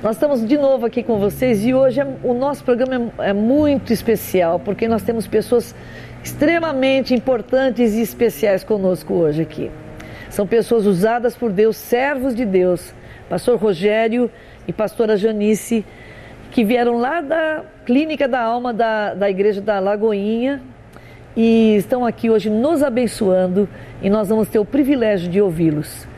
Nós estamos de novo aqui com vocês e hoje o nosso programa é muito especial, porque nós temos pessoas extremamente importantes e especiais conosco hoje aqui. São pessoas usadas por Deus, servos de Deus, pastor Rogério e pastora Janice, que vieram lá da Clínica da Alma da Igreja da Lagoinha e estão aqui hoje nos abençoando e nós vamos ter o privilégio de ouvi-los.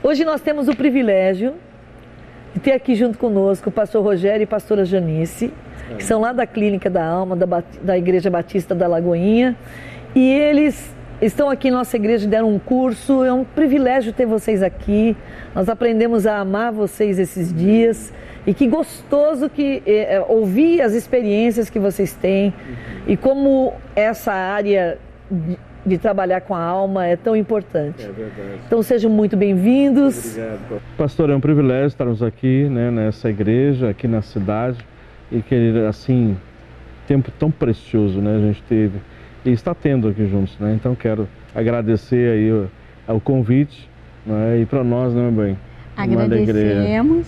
Hoje nós temos o privilégio de ter aqui junto conosco o pastor Rogério e a pastora Janice, que são lá da Clínica da Alma, da Igreja Batista da Lagoinha, e eles estão aqui em nossa igreja, deram um curso, é um privilégio ter vocês aqui, nós aprendemos a amar vocês esses dias, e que gostoso que ouvir as experiências que vocês têm, e como essa área de trabalhar com a alma é tão importante. É verdade. Então sejam muito bem-vindos. Obrigado. Pastor, é um privilégio estarmos aqui, né, nessa igreja, aqui na cidade, e que assim, tempo tão precioso, né, a gente teve e está tendo aqui juntos, né? Então quero agradecer aí o convite, né, e para nós, né, bem. Agradecemos.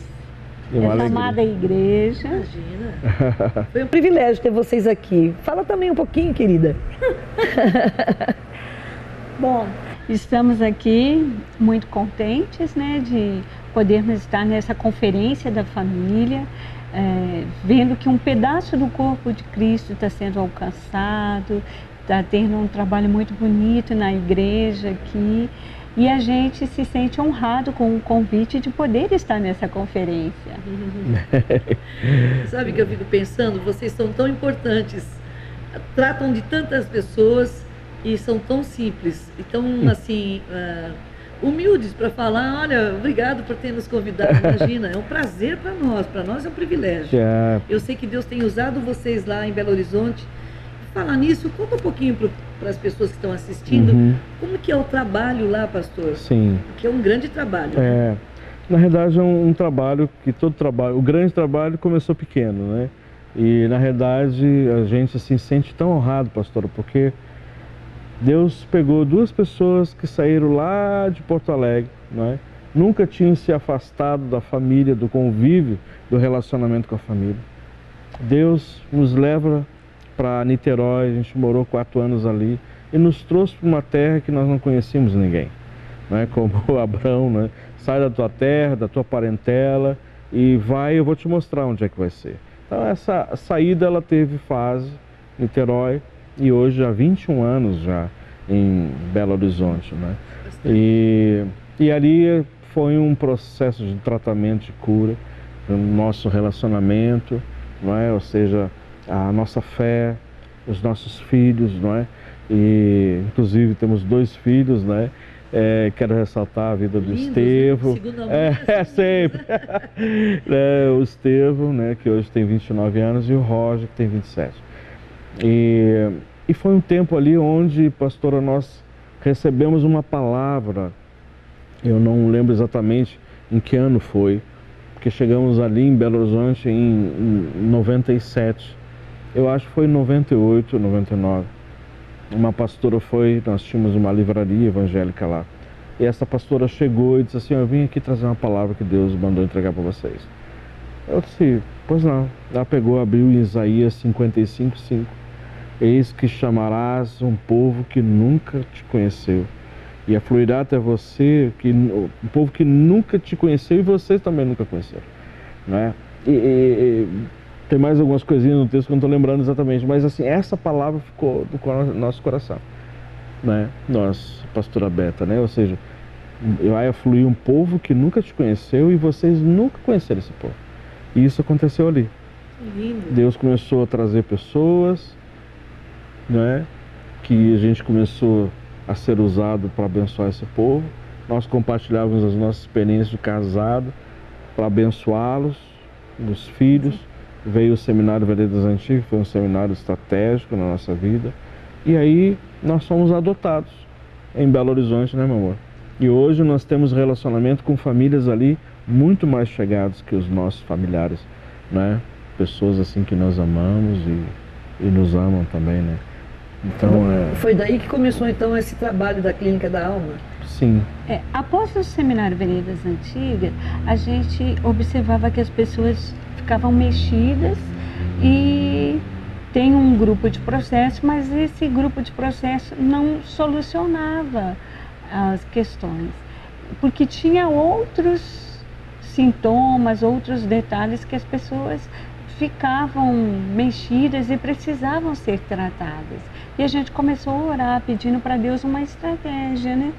Essa amada igreja. Imagina. Foi um privilégio ter vocês aqui. Fala também um pouquinho, querida. Bom, estamos aqui muito contentes, né, de podermos estar nessa conferência da família, vendo que um pedaço do corpo de Cristo está sendo alcançado, está tendo um trabalho muito bonito na igreja aqui. E a gente se sente honrado com o convite de poder estar nessa conferência. Sabe que eu fico pensando, vocês são tão importantes, tratam de tantas pessoas e são tão simples, e tão assim, humildes para falar, olha, obrigado por ter nos convidado, imagina, é um prazer para nós é um privilégio. Eu sei que Deus tem usado vocês lá em Belo Horizonte. Falar nisso, conta um pouquinho para as pessoas que estão assistindo, como que é o trabalho lá, pastor? Sim. Porque é um grande trabalho. Né? Na realidade é um trabalho que o grande trabalho começou pequeno, né? E na realidade a gente se sente tão honrado, pastor, porque Deus pegou duas pessoas que saíram lá de Porto Alegre, né? Nunca tinham se afastado da família, do convívio, do relacionamento com a família. Deus nos leva para Niterói, a gente morou 4 anos ali e nos trouxe para uma terra que nós não conhecíamos ninguém, né? Como Abraão, né? Sai da tua terra, da tua parentela e vai, eu vou te mostrar onde é que vai ser. Então essa saída ela teve fase, Niterói, e hoje há 21 anos já em Belo Horizonte, né? E ali foi um processo de tratamento, de cura, no nosso relacionamento, não é? Ou seja, a nossa fé, os nossos filhos, não é? E inclusive temos 2 filhos, né? Quero ressaltar a vida do Estevão. Sempre. O Estevão, né? Que hoje tem 29 anos, e o Roger, que tem 27. E foi um tempo ali onde, pastora, nós recebemos uma palavra. Eu não lembro exatamente em que ano foi, porque chegamos ali em Belo Horizonte em 97. Eu acho que foi em 98, 99. Uma pastora nós tínhamos uma livraria evangélica lá. E essa pastora chegou e disse assim, eu vim aqui trazer uma palavra que Deus mandou entregar para vocês. Eu disse, pois não. Ela pegou, abriu em Isaías 55:5. Eis que chamarás um povo que nunca te conheceu. E afluirá até você um povo que nunca te conheceu e vocês também nunca conheceram. Né? Tem mais algumas coisinhas no texto que eu não estou lembrando exatamente, mas assim, essa palavra ficou no nosso coração, né? Nós, pastora Beta, né? Ou seja, vai afluir um povo que nunca te conheceu e vocês nunca conheceram esse povo. E isso aconteceu ali. Lindo. Deus começou a trazer pessoas, né, que a gente começou a ser usado para abençoar esse povo. Nós compartilhávamos as nossas experiências de casado para abençoá-los, dos filhos. Veio o Seminário Veredas Antigas, foi um seminário estratégico na nossa vida. E aí nós fomos adotados em Belo Horizonte, né, meu amor? E hoje nós temos relacionamento com famílias ali muito mais chegadas que os nossos familiares, né? Pessoas assim que nós amamos e nos amam também, né? Então, Foi daí que começou então esse trabalho da Clínica da Alma? Sim. Após o Seminário Veredas Antigas, a gente observava que as pessoas ficavam mexidas e tem um grupo de processo, mas esse grupo de processo não solucionava as questões, porque tinha outros sintomas, outros detalhes que as pessoas ficavam mexidas e precisavam ser tratadas. E a gente começou a orar pedindo para Deus uma estratégia, né,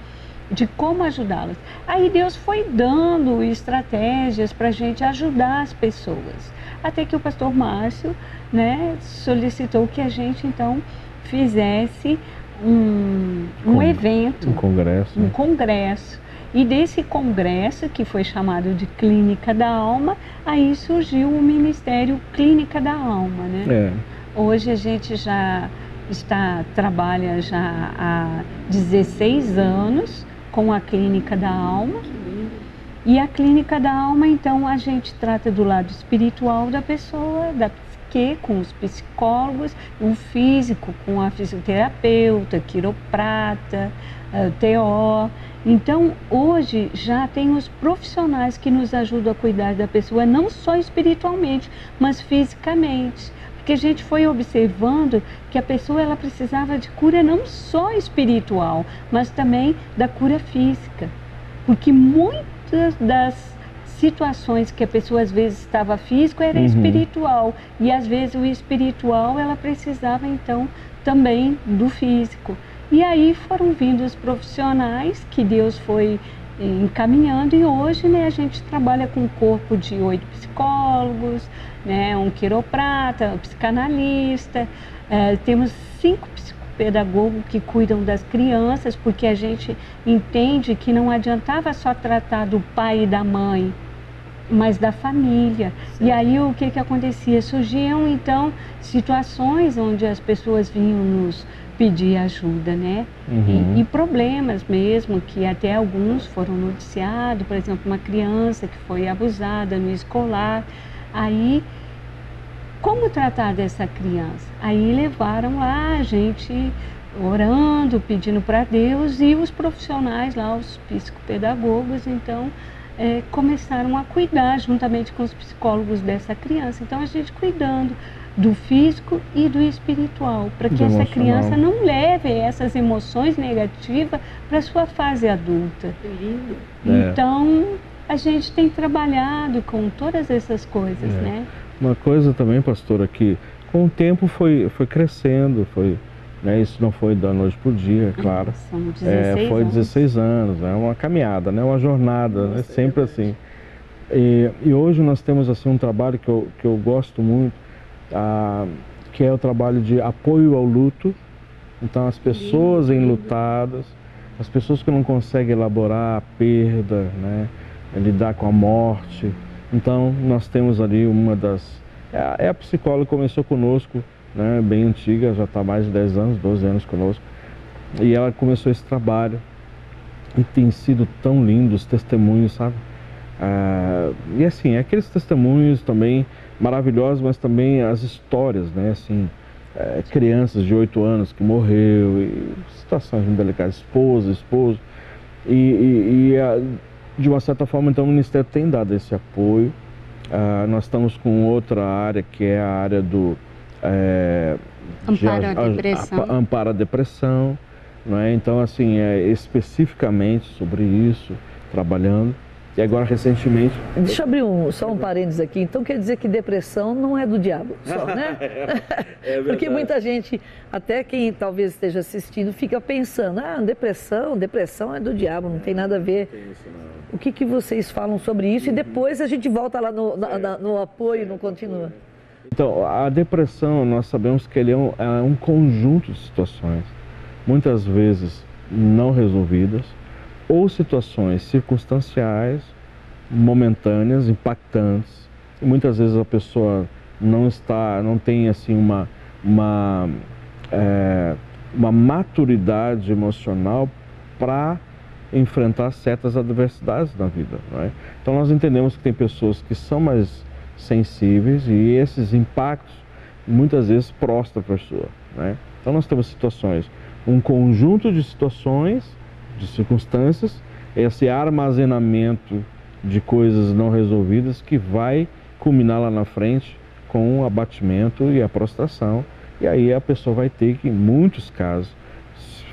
de como ajudá-las. Aí Deus foi dando estratégias para a gente ajudar as pessoas. Até que o pastor Márcio, né, solicitou que a gente então fizesse um evento. Um congresso. E desse congresso, que foi chamado de Clínica da Alma, aí surgiu o Ministério Clínica da Alma, né? Hoje a gente já trabalha já há 16 anos com a Clínica da Alma. E a Clínica da Alma, então, a gente trata do lado espiritual da pessoa, da psique, com os psicólogos, o físico com a fisioterapeuta, quiroprata, TO. Então, hoje já tem os profissionais que nos ajudam a cuidar da pessoa, não só espiritualmente, mas fisicamente. Porque a gente foi observando que a pessoa ela precisava de cura não só espiritual, mas também da cura física. Porque muitas das situações que a pessoa às vezes estava físico era espiritual. E às vezes o espiritual ela precisava então também do físico. E aí foram vindo os profissionais que Deus foi encaminhando e hoje, né, a gente trabalha com um corpo de 8 psicólogos, né, um quiroprata, um psicanalista, temos 5 psicopedagogos que cuidam das crianças, porque a gente entende que não adiantava só tratar do pai e da mãe, mas da família. Sim. E aí o que acontecia? Surgiam então situações onde as pessoas vinham nos pedir ajuda, né? E problemas mesmo, que até alguns foram noticiados, por exemplo, uma criança que foi abusada no escolar. Aí, como tratar dessa criança? Aí levaram lá a gente orando, pedindo para Deus, e os profissionais lá, os psicopedagogos, então, começaram a cuidar juntamente com os psicólogos dessa criança. Então, a gente cuidando do físico e do espiritual, para que essa criança não leve essas emoções negativas para a sua fase adulta. Que lindo. Então, a gente tem trabalhado com todas essas coisas, né? Uma coisa também, pastora, que com o tempo foi crescendo, né, isso não foi da noite para o dia, é claro. São 16 foi anos. 16 anos, é uma caminhada, né, uma jornada, né, sempre assim. E hoje nós temos assim um trabalho que eu gosto muito, que é o trabalho de apoio ao luto. Então as pessoas enlutadas, as pessoas que não conseguem elaborar a perda, né, lidar com a morte. Então nós temos ali uma das... a psicóloga começou conosco, né, bem antiga, já está há mais de 10 anos, 12 anos conosco. E ela começou esse trabalho e tem sido tão lindo os testemunhos, sabe? E assim, aqueles testemunhos também maravilhosos, mas também as histórias, né, assim, crianças de 8 anos que morreu, e situações muito delicadas, esposo, de uma certa forma, então, o Ministério tem dado esse apoio. Nós estamos com outra área, que é a área do amparo à depressão, não é? Então, assim, especificamente sobre isso, trabalhando. E agora, recentemente... Deixa eu abrir só um parênteses aqui. Então quer dizer que depressão não é do diabo só, né? Porque muita gente, até quem talvez esteja assistindo, fica pensando, depressão é do diabo, não tem nada a ver. O que vocês falam sobre isso? E depois a gente volta lá no apoio e não continua. Então, a depressão, nós sabemos que ele é um conjunto de situações, muitas vezes não resolvidas, ou situações circunstanciais, momentâneas, impactantes. E muitas vezes a pessoa não tem assim uma maturidade emocional para enfrentar certas adversidades na vida, não é? Então nós entendemos que tem pessoas que são mais sensíveis e esses impactos muitas vezes prostram a pessoa, né? Então nós temos situações, um conjunto de situações, de circunstâncias, esse armazenamento de coisas não resolvidas que vai culminar lá na frente com o abatimento e a prostração, e aí a pessoa vai ter que, em muitos casos,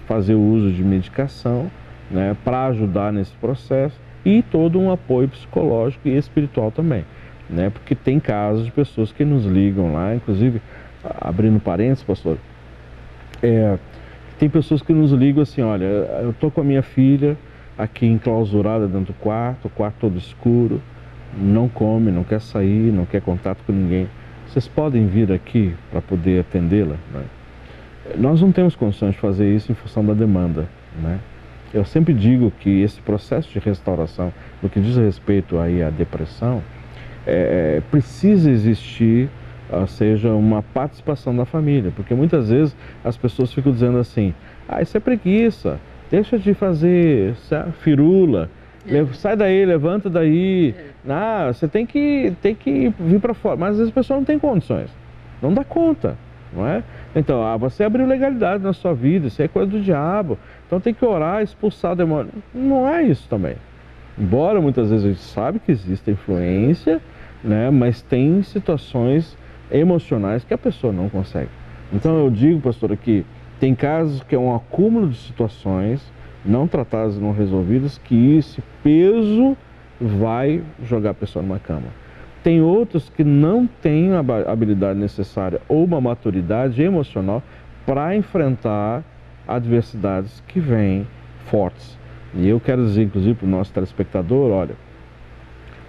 fazer o uso de medicação, né, para ajudar nesse processo, e todo um apoio psicológico e espiritual também, né, porque tem casos de pessoas que nos ligam lá, inclusive, abrindo parênteses, pastor, tem pessoas que nos ligam assim, olha, eu estou com a minha filha aqui enclausurada dentro do quarto, o quarto todo escuro, não come, não quer sair, não quer contato com ninguém. Vocês podem vir aqui para poder atendê-la, né? Nós não temos condições de fazer isso em função da demanda, né? Eu sempre digo que esse processo de restauração, no que diz respeito aí à depressão, precisa existir, ou seja, uma participação da família, porque muitas vezes as pessoas ficam dizendo assim, isso é preguiça, deixa de fazer firula, sai daí, levanta daí, você tem que vir para fora, mas às vezes a pessoa não tem condições, não dá conta, não é? Então, você abriu legalidade na sua vida, isso é coisa do diabo, então tem que orar, expulsar o demônio. Não é isso também. Embora muitas vezes a gente sabe que existe influência, né, mas tem situações emocionais que a pessoa não consegue. Então eu digo, pastor, que tem casos que é um acúmulo de situações não tratadas, não resolvidas, que esse peso vai jogar a pessoa numa cama. Tem outros que não têm a habilidade necessária ou uma maturidade emocional para enfrentar adversidades que vêm fortes. E eu quero dizer, inclusive, para o nosso telespectador, olha,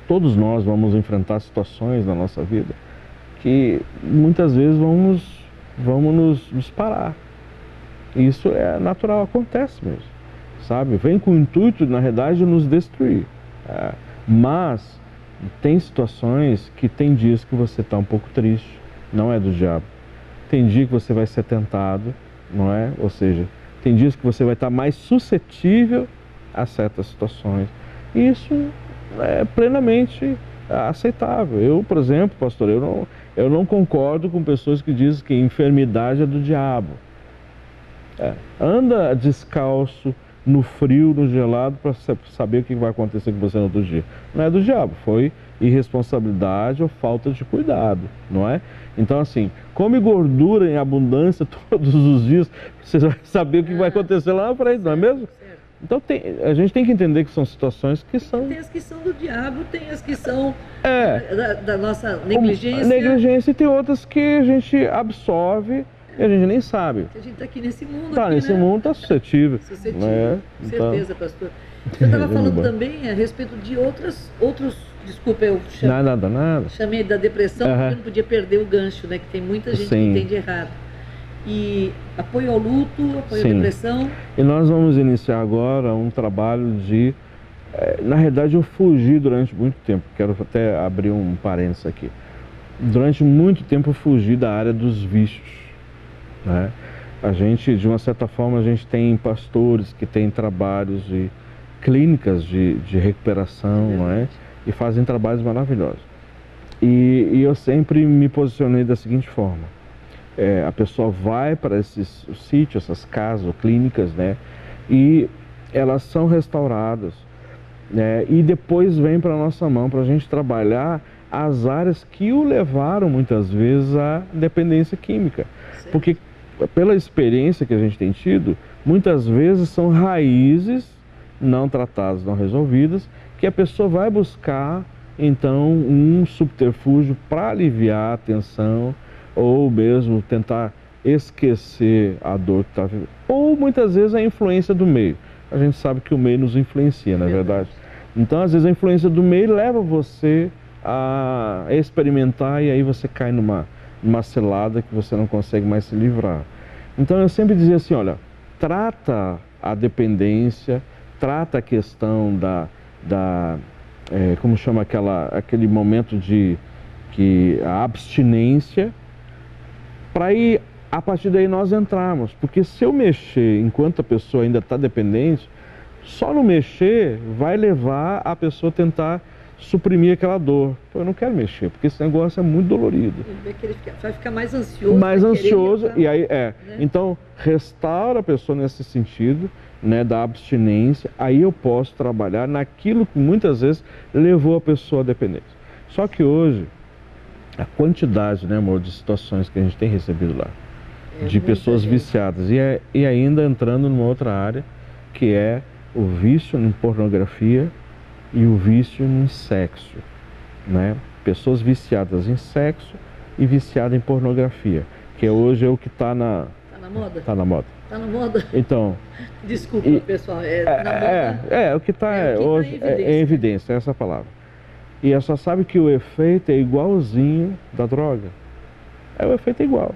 todos nós vamos enfrentar situações na nossa vida que muitas vezes vamos nos parar. Isso é natural, acontece mesmo, sabe? Vem com o intuito, na realidade, de nos destruir. Mas tem situações que tem dias que você está um pouco triste, não é do diabo. Tem dia que você vai ser tentado, não é? Ou seja, tem dias que você vai estar mais suscetível a certas situações. E isso é plenamente aceitável. Eu, por exemplo, pastor, eu não concordo com pessoas que dizem que a enfermidade é do diabo. Anda descalço, no frio, no gelado, para saber o que vai acontecer com você no outro dia. Não é do diabo, foi irresponsabilidade ou falta de cuidado, não é? Então, assim, come gordura em abundância todos os dias, você vai saber o que vai acontecer lá na frente, não é mesmo? Então, a gente tem que entender que são situações que são... Tem as que são do diabo, tem as que são da nossa negligência. Negligência, e tem outras que a gente absorve e a gente nem sabe. A gente está aqui nesse mundo. Nesse mundo está suscetível. Né? Com certeza, pastor. Você estava falando também a respeito de outros... Desculpa, eu chamei da depressão, porque eu não podia perder o gancho, né? Que tem muita gente que entende errado. E apoio ao luto, apoio à depressão. E nós vamos iniciar agora um trabalho de... na realidade, eu fugi durante muito tempo. Quero até abrir um parênteses aqui. Durante muito tempo eu fugi da área dos vícios. Né? A gente, de uma certa forma, a gente tem pastores que têm trabalhos de clínicas de recuperação, não é? E fazem trabalhos maravilhosos. E eu sempre me posicionei da seguinte forma: a pessoa vai para esses sítios, essas casas ou clínicas, né? E elas são restauradas, né? E depois vem para a nossa mão para a gente trabalhar as áreas que o levaram muitas vezes à dependência química. Porque pela experiência que a gente tem tido, muitas vezes são raízes não tratadas, não resolvidas, que a pessoa vai buscar então um subterfúgio para aliviar a tensão ou mesmo tentar esquecer a dor que está vivendo. Ou muitas vezes a influência do meio. A gente sabe que o meio nos influencia, não é verdade? Então, às vezes a influência do meio leva você a experimentar e aí você cai numa cilada que você não consegue mais se livrar. Então eu sempre dizia assim, olha, trata a dependência, trata a questão como chama aquele momento a abstinência, para ir a partir daí nós entrarmos. Porque se eu mexer enquanto a pessoa ainda está dependente, só no mexer vai levar a pessoa a tentar suprimir aquela dor. Pô, eu não quero mexer, porque esse negócio é muito dolorido. Ele vai ficar mais ansioso. Mais ansioso, e aí né? Então, restaura a pessoa nesse sentido, né, da abstinência, aí eu posso trabalhar naquilo que muitas vezes levou a pessoa à dependência. Só que hoje, a quantidade, né, amor, de situações que a gente tem recebido lá, de pessoas viciadas, e ainda entrando numa outra área, que é o vício em pornografia e o vício em sexo, né? Pessoas viciadas em sexo e viciadas em pornografia, que hoje é o que está na... Tá na moda? Tá na moda. Tá na moda? Então... Desculpa, pessoal, o que está hoje em evidência, é essa palavra. E ela só sabe que o efeito é igualzinho da droga. O efeito é igual.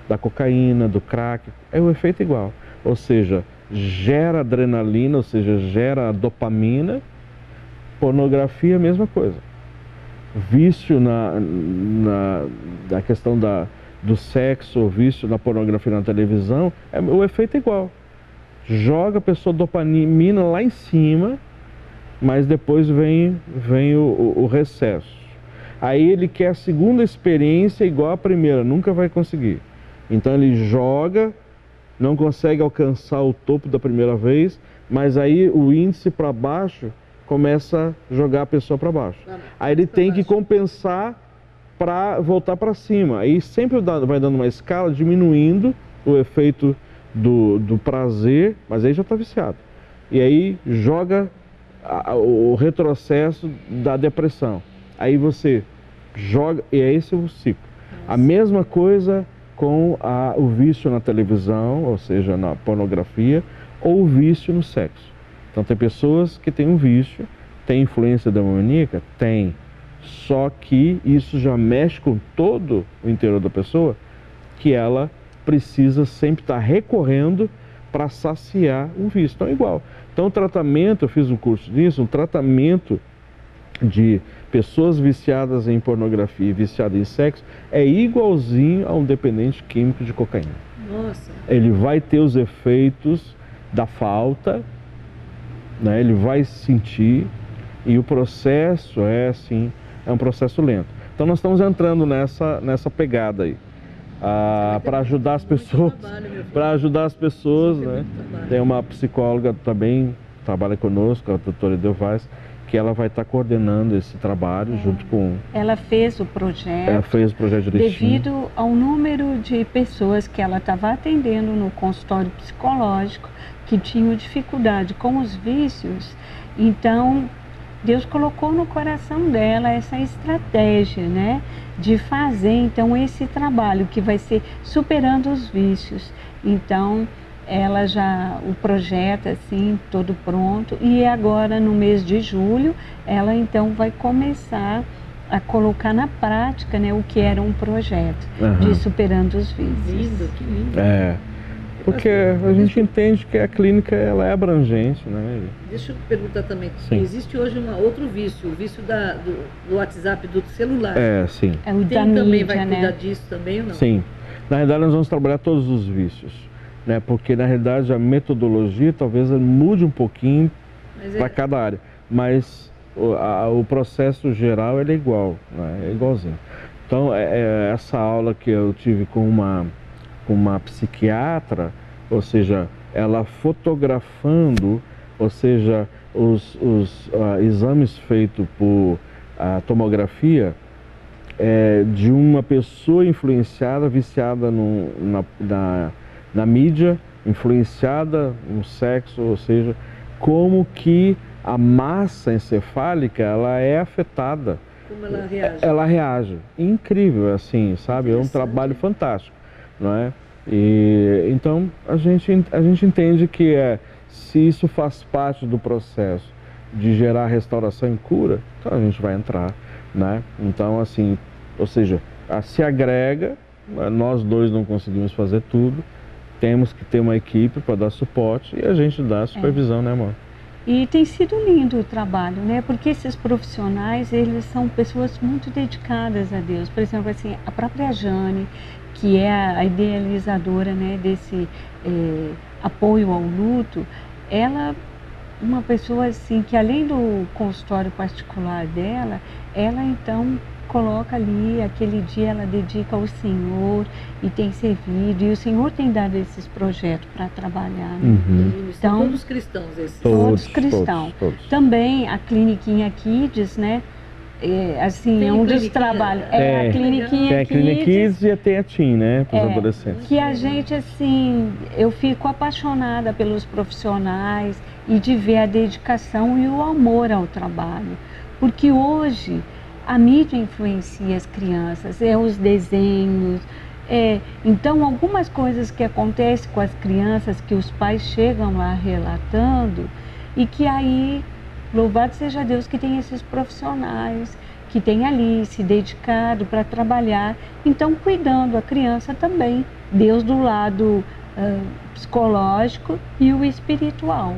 Da cocaína, do crack, o efeito é igual. Ou seja, gera adrenalina, ou seja, gera dopamina. Pornografia, a mesma coisa. Vício na questão do sexo, ou vício na pornografia na televisão, o efeito é igual. Joga a pessoa dopamina lá em cima, mas depois vem o recesso. Aí ele quer a segunda experiência igual à primeira, nunca vai conseguir. Então ele joga, não consegue alcançar o topo da primeira vez, mas aí o índice para baixo começa a jogar a pessoa para baixo. Aí ele tem que compensar para voltar para cima. Aí sempre vai dando uma escala, diminuindo o efeito do prazer, mas aí já está viciado. E aí joga o retrocesso da depressão. Aí você joga, e é esse o ciclo. A mesma coisa com o vício na televisão, ou seja, na pornografia, ou o vício no sexo. Então tem pessoas que têm um vício, tem influência demoníaca? Tem. Só que isso já mexe com todo o interior da pessoa, que ela precisa sempre estar recorrendo para saciar o vício. Então é igual. Então o tratamento, eu fiz um curso disso, um tratamento de pessoas viciadas em pornografia e viciadas em sexo é igualzinho a um dependente químico de cocaína. Nossa. Ele vai ter os efeitos da falta, né? Ele vai sentir, e o processo é assim, é um processo lento. Então nós estamos entrando nessa pegada aí, para ajudar as pessoas, né? Tem uma psicóloga também, trabalha conosco, a doutora Edelvais, que ela vai estar coordenando esse trabalho junto com... Ela fez o projeto. Ela fez o projeto direitinho. Devido ao número de pessoas que ela estava atendendo no consultório psicológico, que tinham dificuldade com os vícios, então Deus colocou no coração dela essa estratégia, né, de fazer então esse trabalho que vai ser superando os vícios. Então ela o projeto assim, todo pronto, e agora no mês de julho ela então vai começar a colocar na prática, né, o que era um projeto de superando os vícios. Lindo, que lindo. Porque a gente entende que a clínica ela é abrangente, né? Deixa eu perguntar também, sim. Existe hoje outro vício, o vício do WhatsApp, do celular. Sim. É o da também mídia, vai cuidar né? disso também ou não? Sim. Na realidade nós vamos trabalhar todos os vícios, né? Porque na realidade a metodologia talvez mude um pouquinho para cada área, mas o processo geral ele é igual, né? É igualzinho. Então essa aula que eu tive com uma psiquiatra, ou seja, ela fotografando, ou seja, os exames feitos por tomografia de uma pessoa influenciada, viciada na mídia, influenciada no sexo, ou seja, como que a massa encefálica, ela é afetada. Como ela reage? Ela reage. Incrível, assim, sabe? É um trabalho fantástico, não é? E então a gente entende que se isso faz parte do processo de gerar restauração e cura, então a gente vai entrar, né? Então, assim, ou seja, se agrega, nós dois não conseguimos fazer tudo, temos que ter uma equipe para dar suporte e a gente dá a supervisão, né, amor? E tem sido lindo o trabalho, né? Porque esses profissionais, eles são pessoas muito dedicadas a Deus. Por exemplo, assim, a própria Jane, que é a idealizadora, né, desse apoio ao luto, ela, uma pessoa assim, que além do consultório particular dela, ela então coloca ali, aquele dia ela dedica ao Senhor e tem servido, e o Senhor tem dado esses projetos para trabalhar. Né? Então, todos cristãos esses. Todos cristãos. Todos. Também a Cliniquinha Kids, né? Assim, tem é um dos trabalhos. A Cliniquinha Kids e tem a Team, né? Para os adolescentes. Que a gente, assim, eu fico apaixonada pelos profissionais e de ver a dedicação e o amor ao trabalho. Porque hoje a mídia influencia as crianças, os desenhos. Então, algumas coisas que acontecem com as crianças, que os pais chegam lá relatando, e que aí, louvado seja Deus que tem esses profissionais, que tem ali se dedicado para trabalhar, então cuidando a criança também, Deus do lado psicológico e o espiritual.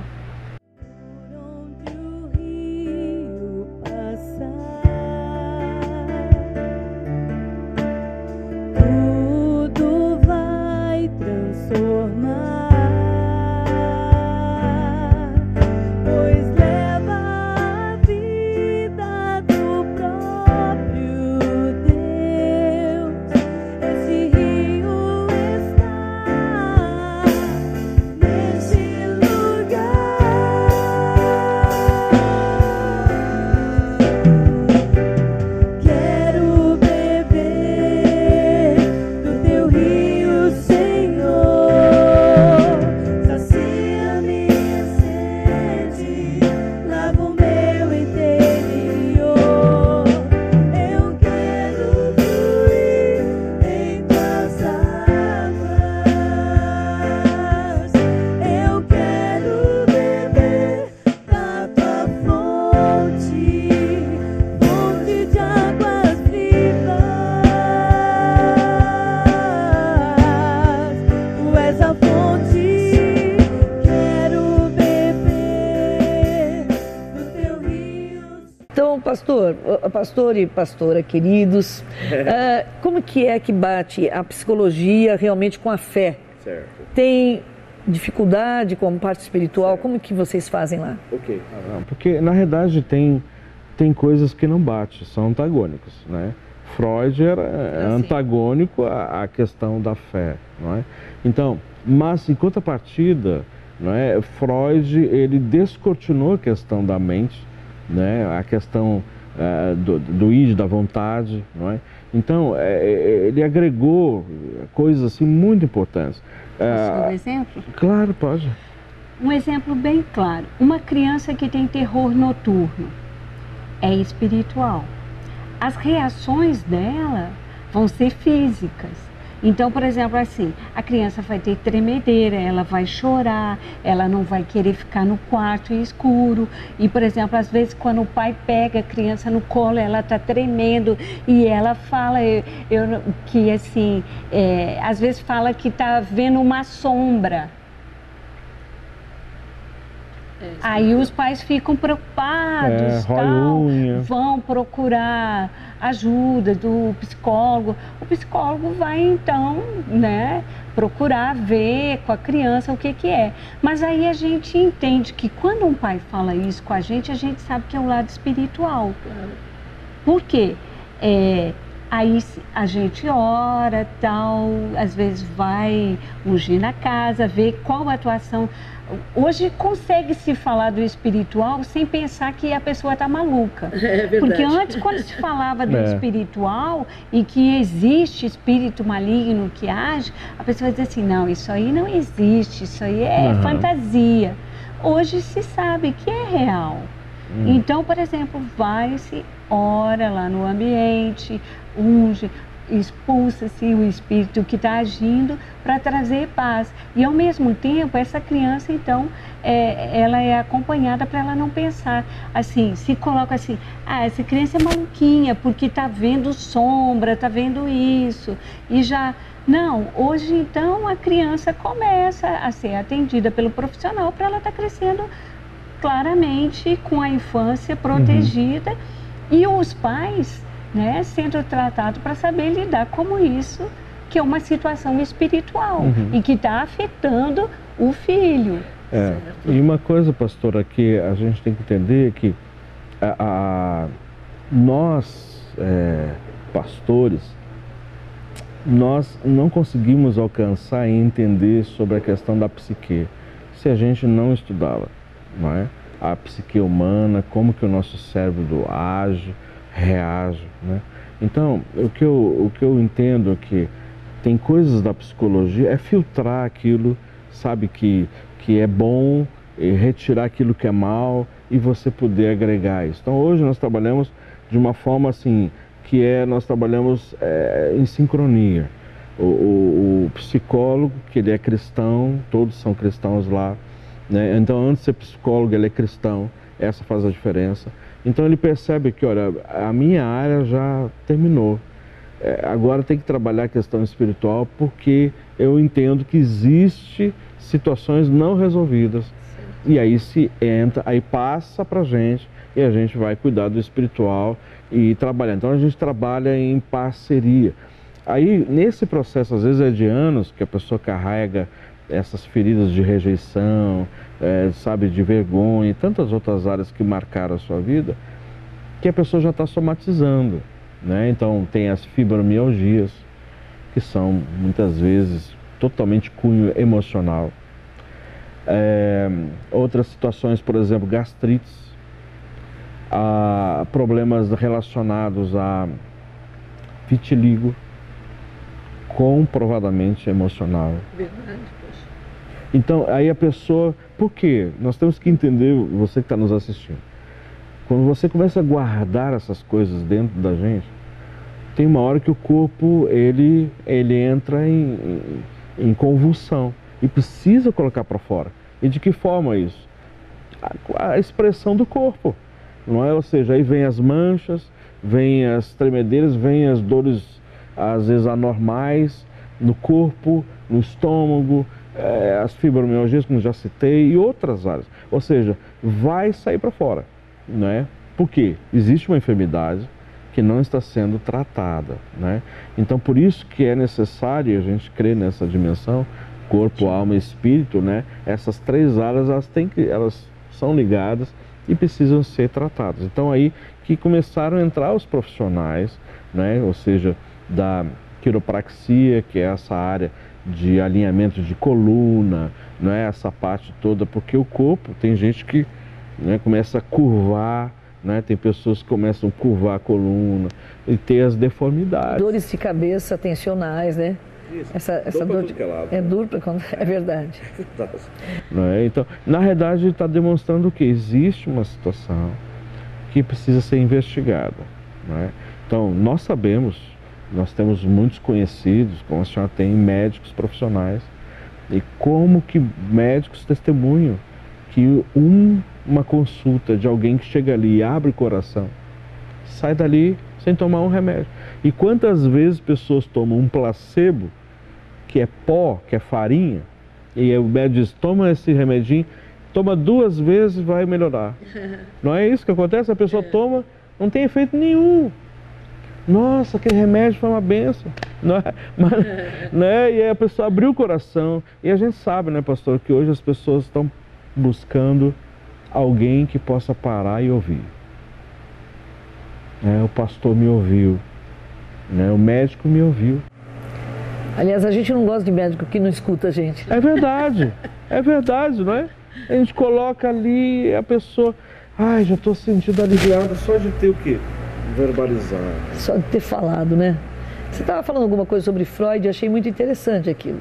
Pastor e pastora queridos, como que é que bate a psicologia realmente com a fé? Certo. Tem dificuldade como parte espiritual? Certo. Como que vocês fazem lá? Ok. Porque na realidade tem coisas que não batem, são antagônicas, né? Freud era antagônico à questão da fé, não é? Então, mas em contrapartida, não é? Freud ele descortinou a questão da mente, né? A questão do id, da vontade, não é? Então, ele agregou coisas assim muito importantes. Posso dar um exemplo? Claro, pode. Um exemplo bem claro. Uma criança que tem terror noturno é espiritual. As reações dela vão ser físicas. Então, por exemplo, assim, a criança vai ter tremedeira, ela vai chorar, ela não vai querer ficar no quarto escuro. E, por exemplo, às vezes quando o pai pega a criança no colo, ela está tremendo e ela fala que, assim, às vezes fala que está vendo uma sombra. Aí os pais ficam preocupados, vão procurar ajuda do psicólogo. O psicólogo vai então, né, procurar ver com a criança o que é. Mas aí a gente entende que quando um pai fala isso com a gente sabe que é o lado espiritual. Por quê? Aí a gente ora, tal, às vezes vai ungir na casa, ver qual a atuação. Hoje consegue-se falar do espiritual sem pensar que a pessoa está maluca. É verdade. Porque antes, quando se falava do espiritual e que existe espírito maligno que age, a pessoa dizia assim, não, isso aí não existe, isso aí é fantasia. Hoje se sabe que é real. Então, por exemplo, vai-se, ora lá no ambiente, unge, expulsa-se o espírito que está agindo para trazer paz. E ao mesmo tempo, essa criança, então, ela é acompanhada para ela não pensar assim, se coloca assim, essa criança é maluquinha porque está vendo sombra, está vendo isso, e já... Não, hoje então a criança começa a ser atendida pelo profissional para ela estar crescendo claramente com a infância protegida e os pais, né, sendo tratados para saber lidar com isso, que é uma situação espiritual e que está afetando o filho. E uma coisa, pastora, que a gente tem que entender é que nós, pastores, nós não conseguimos alcançar e entender sobre a questão da psique se a gente não estudava, não é? A psique humana, como que o nosso cérebro age, reage, né? Então, o que eu entendo é que tem coisas da psicologia, é filtrar aquilo, sabe, que é bom, e retirar aquilo que é mal e você poder agregar isso. Então, hoje nós trabalhamos de uma forma assim, nós trabalhamos em sincronia. O psicólogo, que ele é cristão, todos são cristãos lá, né? Então, antes de ser psicólogo, ele é cristão, essa faz a diferença. Então, ele percebe que, olha, a minha área já terminou. Agora tem que trabalhar a questão espiritual, porque eu entendo que existe situações não resolvidas. E aí se entra, aí passa pra gente, e a gente vai cuidar do espiritual e trabalhar. Então a gente trabalha em parceria. Aí nesse processo, às vezes é de anos, que a pessoa carrega essas feridas de rejeição, sabe, de vergonha e tantas outras áreas que marcaram a sua vida, que a pessoa já está somatizando, né? Então tem as fibromialgias, que são muitas vezes totalmente cunho emocional. Outras situações, por exemplo, gastrites, problemas relacionados a vitiligo, comprovadamente emocional. Verdade, poxa. Então, aí a pessoa... Por quê? Nós temos que entender, você que está nos assistindo. Quando você começa a guardar essas coisas dentro da gente, tem uma hora que o corpo, ele entra em convulsão e precisa colocar para fora. E de que forma isso? A expressão do corpo, não é? Ou seja, aí vem as manchas, vem as tremedeiras, vem as dores, às vezes anormais, no corpo, no estômago, as fibromialgias, como já citei, e outras áreas. Ou seja, vai sair para fora, não é? Por quê? Existe uma enfermidade que não está sendo tratada, né? Então, por isso que é necessário a gente crer nessa dimensão, corpo, alma e espírito, né? Essas três áreas, elas são ligadas e precisam ser tratadas. Então, aí que começaram a entrar os profissionais, né? Ou seja, da quiropraxia, que é essa área de alinhamento de coluna, não é? Essa parte toda, porque o corpo, tem gente que, né, começa a curvar, né? Tem pessoas que começam a curvar a coluna e ter as deformidades. Dores de cabeça tensionais, né? Isso. Essa dor é dupla, é verdade. Não é? Então, na realidade, está demonstrando que existe uma situação que precisa ser investigada, não é? Então, nós sabemos, nós temos muitos conhecidos, como a senhora tem, médicos profissionais, e como que médicos testemunham que uma consulta de alguém que chega ali e abre o coração, sai dali sem tomar um remédio. E quantas vezes pessoas tomam um placebo, que é pó, que é farinha, e o médico diz, toma esse remedinho, toma 2 vezes e vai melhorar. Não é isso que acontece? A pessoa toma, não tem efeito nenhum. Nossa, aquele remédio foi uma bênção. Não é? Mas, né? E aí a pessoa abriu o coração. E a gente sabe, né, pastor, que hoje as pessoas estão buscando alguém que possa parar e ouvir. O pastor me ouviu, né? O médico me ouviu. Aliás, a gente não gosta de médico que não escuta a gente. É verdade, não é? A gente coloca ali a pessoa, já estou sentindo aliviado só de ter o quê? Verbalizar. Só de ter falado, né? Você estava falando alguma coisa sobre Freud, eu achei muito interessante aquilo.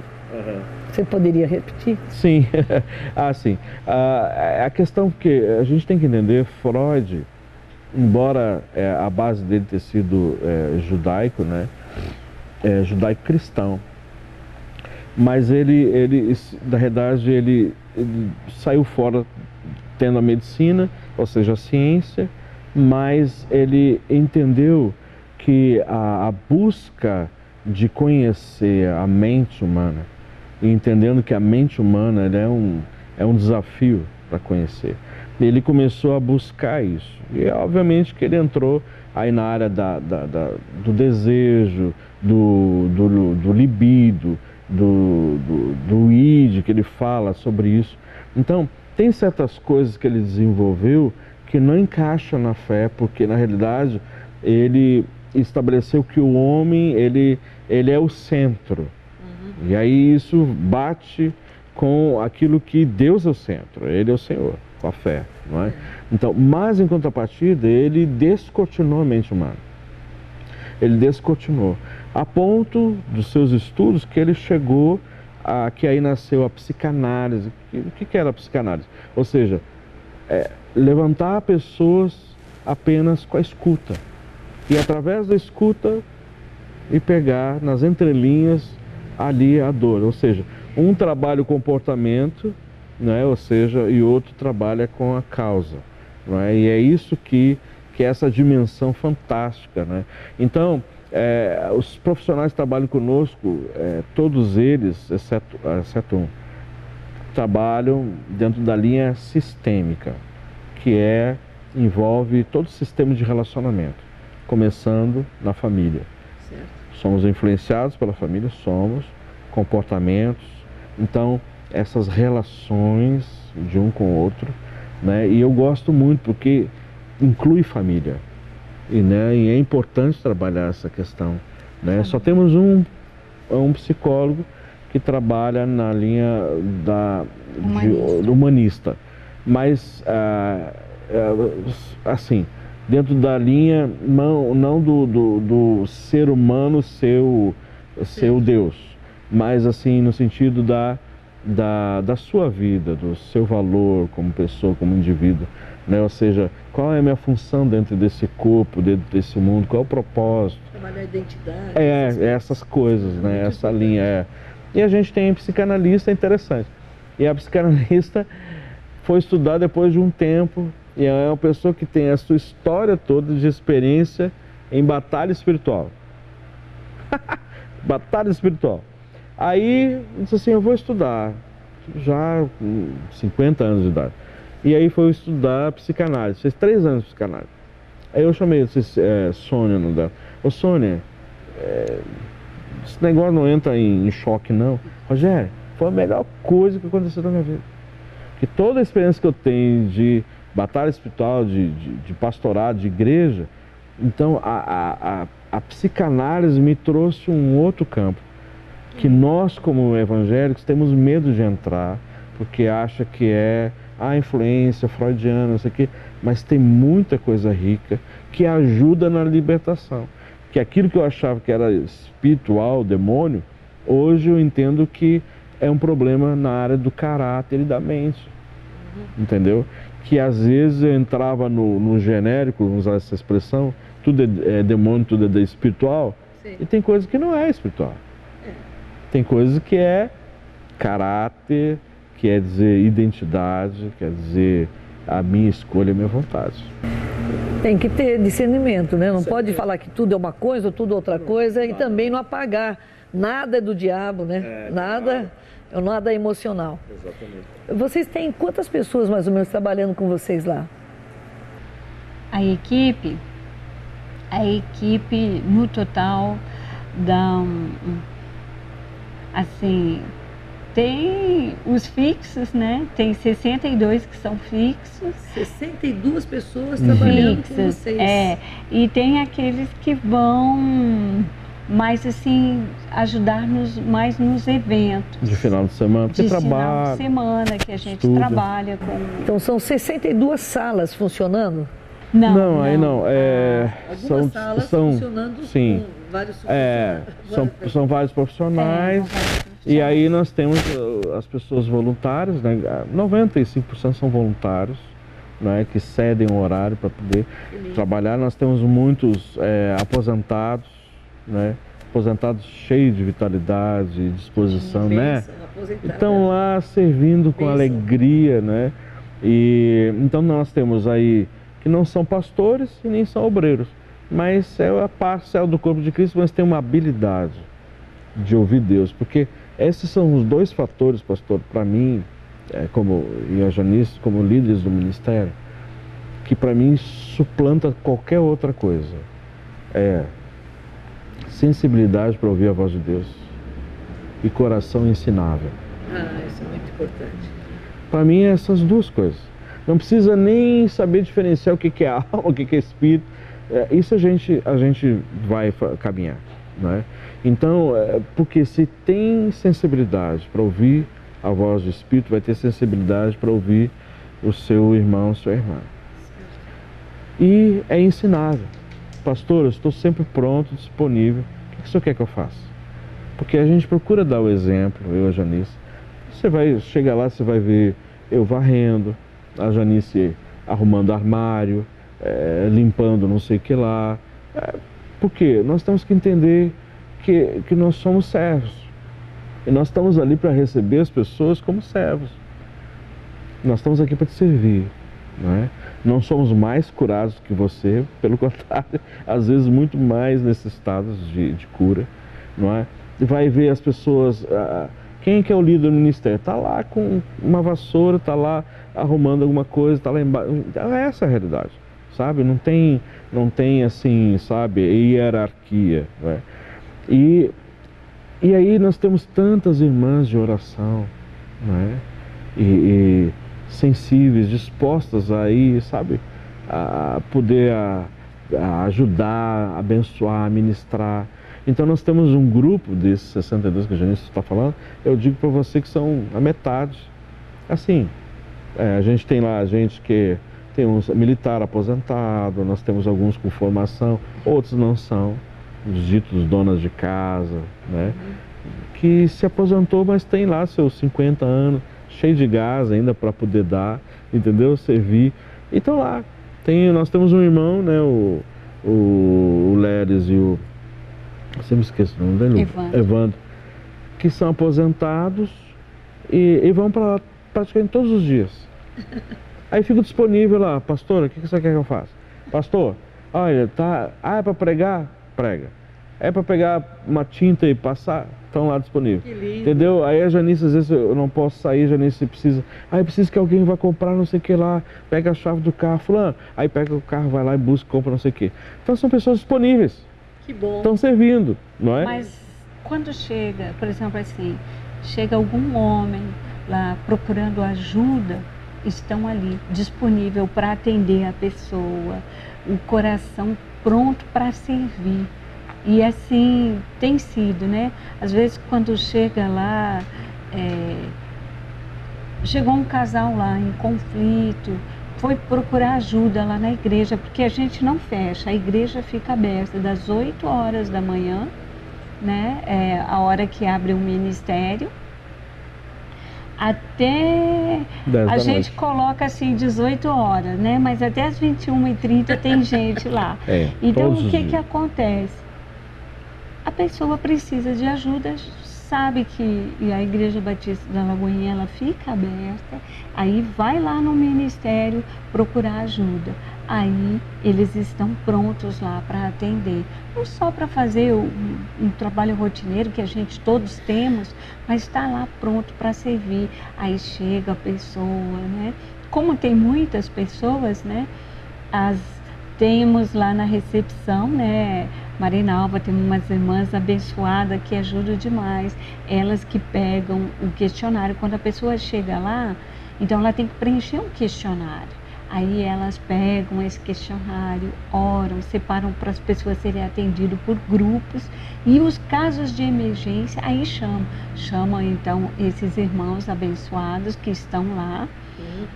Você poderia repetir? Sim, sim. A questão que a gente tem que entender, Freud, embora a base dele ter sido judaico, né, judaico-cristão, mas ele, na verdade, ele saiu fora tendo a medicina, ou seja, a ciência, mas ele entendeu que a busca de conhecer a mente humana, e entendendo que a mente humana é um desafio para conhecer, ele começou a buscar isso. E obviamente que ele entrou aí na área do desejo, do libido, do id, que ele fala sobre isso. Então, tem certas coisas que ele desenvolveu que não encaixam na fé, porque na realidade ele estabeleceu que o homem ele é o centro. E aí isso bate com aquilo que Deus é o centro, Ele é o Senhor, com a fé, não é? Então, mas em contrapartida, ele descortinou a mente humana. Ele descortinou, a ponto dos seus estudos que ele chegou a que aí nasceu a psicanálise. O que era a psicanálise? Ou seja, levantar pessoas apenas com a escuta. E através da escuta e pegar nas entrelinhas ali a dor. Ou seja, um trabalha o comportamento, né? Ou seja, e outro trabalha com a causa. Não é? E é isso que é essa dimensão fantástica, né? Então, os profissionais que trabalham conosco, todos eles, exceto um, trabalham dentro da linha sistêmica, que envolve todo o sistema de relacionamento, começando na família. Certo. Somos influenciados pela família, somos, comportamentos, então essas relações de um com o outro, né? E eu gosto muito porque inclui família, e é importante trabalhar essa questão, né? Só temos um psicólogo que trabalha na linha humanista, mas assim, dentro da linha não do ser humano ser o Deus, mas assim no sentido da sua vida, do seu valor como pessoa, como indivíduo, né? Ou seja, qual é a minha função dentro desse corpo, dentro desse mundo, qual é o propósito? Trabalhar a identidade. Essas coisas, né? Essa linha. E a gente tem psicanalista, interessante. E a psicanalista foi estudar depois de um tempo, e é uma pessoa que tem a sua história toda de experiência em batalha espiritual. Batalha espiritual. Aí, disse assim, eu vou estudar, já com 50 anos de idade. E aí foi estudar psicanálise, fez 3 anos de psicanálise. Aí eu chamei, eu disse, Sônia, não dá. Ô Sônia, esse negócio não entra em choque não. Rogério, foi a melhor coisa que aconteceu na minha vida. Porque toda a experiência que eu tenho de batalha espiritual, de pastorado, de igreja, então a psicanálise me trouxe um outro campo, que nós como evangélicos temos medo de entrar, porque acha que a influência freudiana, não sei o quê, mas tem muita coisa rica que ajuda na libertação. Que aquilo que eu achava que era espiritual, demônio, hoje eu entendo que é um problema na área do caráter e da mente. Entendeu? Que às vezes eu entrava no genérico, vamos usar essa expressão, tudo é demônio, tudo é espiritual. Sim. E tem coisa que não é espiritual. Tem coisa que é caráter, quer dizer identidade, quer dizer a minha escolha, a minha vontade. Tem que ter discernimento, né? Não pode falar que tudo é uma coisa ou tudo é outra coisa e também não apagar. Nada é do diabo, né? Nada é emocional. Exatamente. Vocês têm quantas pessoas mais ou menos trabalhando com vocês lá? A equipe no total dá assim, tem os fixos, né? Tem 62 que são fixos. 62 pessoas trabalhando com vocês. E tem aqueles que vão mais assim, ajudar-nos mais nos eventos. De final de semana, porque final de semana que a gente trabalha com... Então são 62 salas funcionando? Não, aí não. Algumas salas funcionando sim, com vários profissionais. são vários profissionais. E aí nós temos as pessoas voluntárias, né? 95% são voluntários, né? Que cedem o horário para poder trabalhar. Nós temos muitos aposentados, né? Aposentados cheios de vitalidade e disposição, né? Estão lá servindo com alegria, né? E então nós temos aí que não são pastores e nem são obreiros, mas é a parcela do corpo de Cristo, mas tem uma habilidade de ouvir Deus, porque esses são os dois fatores, pastor, para mim, e a Janice, como líderes do ministério, que para mim suplanta qualquer outra coisa. Sensibilidade para ouvir a voz de Deus e coração ensinável. Isso é muito importante. Para mim, essas duas coisas. Não precisa nem saber diferenciar o que é alma, o que é espírito. Isso a gente vai caminhar, não é? Então, porque se tem sensibilidade para ouvir a voz do Espírito, vai ter sensibilidade para ouvir o seu irmão, sua irmã. E é ensinável. Pastor, eu estou sempre pronto, disponível. O que o senhor quer que eu faça? Porque a gente procura dar o exemplo, eu e a Janice. Você vai chegar lá, você vai ver eu varrendo, a Janice arrumando armário, limpando não sei o que lá. Por quê? Nós temos que entender que nós somos servos. E nós estamos ali para receber as pessoas como servos. Nós estamos aqui para te servir, não é? Não somos mais curados que você, pelo contrário, às vezes muito mais necessitados de cura, não é? Vai ver as pessoas, quem que é o líder do ministério? Está lá com uma vassoura, está lá arrumando alguma coisa, está lá embaixo. Essa é a realidade, sabe? Não tem assim, sabe, hierarquia, não é? E aí nós temos tantas irmãs de oração, não é? E sensíveis, dispostas aí, sabe, a poder ajudar, abençoar, ministrar. Então nós temos um grupo desses 62 que a Janice está falando, eu digo para você que são a metade. Assim, a gente tem lá gente que tem uns militar aposentado, nós temos alguns com formação, outros não são, os ditos donas de casa, né, que se aposentou, mas tem lá seus 50 anos, cheio de gás ainda para poder dar, entendeu? Servir. Então lá, nós temos um irmão, né, o Leres e o... Sempre esqueço o nome dele. Evandro. Que são aposentados e vão para lá praticamente todos os dias. Aí fico disponível lá, pastor, o que você quer que eu faça? Pastor, olha, é para pregar? Prega. É para pegar uma tinta e passar? Estão lá disponíveis. Que lindo. Entendeu? Aí a Janice, às vezes eu não posso sair, Janice precisa. Aí precisa que alguém vá comprar não sei o que lá, pega a chave do carro, fulano. Aí pega o carro, vai lá e busca, compra não sei o que. Então são pessoas disponíveis. Que bom. Estão servindo, não é? Mas quando chega, por exemplo assim, chega algum homem lá procurando ajuda, estão ali, disponível para atender a pessoa, o coração pronto para servir. E assim tem sido, né? Às vezes quando chega lá, chegou um casal lá em conflito, foi procurar ajuda lá na igreja, porque a gente não fecha, a igreja fica aberta das 8 horas da manhã, né? A hora que abre o ministério, até a gente coloca assim 18 horas, né? Mas até as 21h30 tem gente lá. Então o que acontece? A pessoa precisa de ajuda, sabe que a Igreja Batista da Lagoinha ela fica aberta, aí vai lá no ministério procurar ajuda. Aí eles estão prontos lá para atender, não só para fazer um trabalho rotineiro que a gente todos temos, mas está lá pronto para servir. Aí chega a pessoa, né? Como tem muitas pessoas, né? Temos lá na recepção, né? Marinalva, tem umas irmãs abençoadas que ajudam demais. Elas que pegam o questionário. Quando a pessoa chega lá, então ela tem que preencher um questionário. Aí elas pegam esse questionário, oram, separam para as pessoas serem atendidas por grupos. E os casos de emergência, aí chamam então esses irmãos abençoados que estão lá.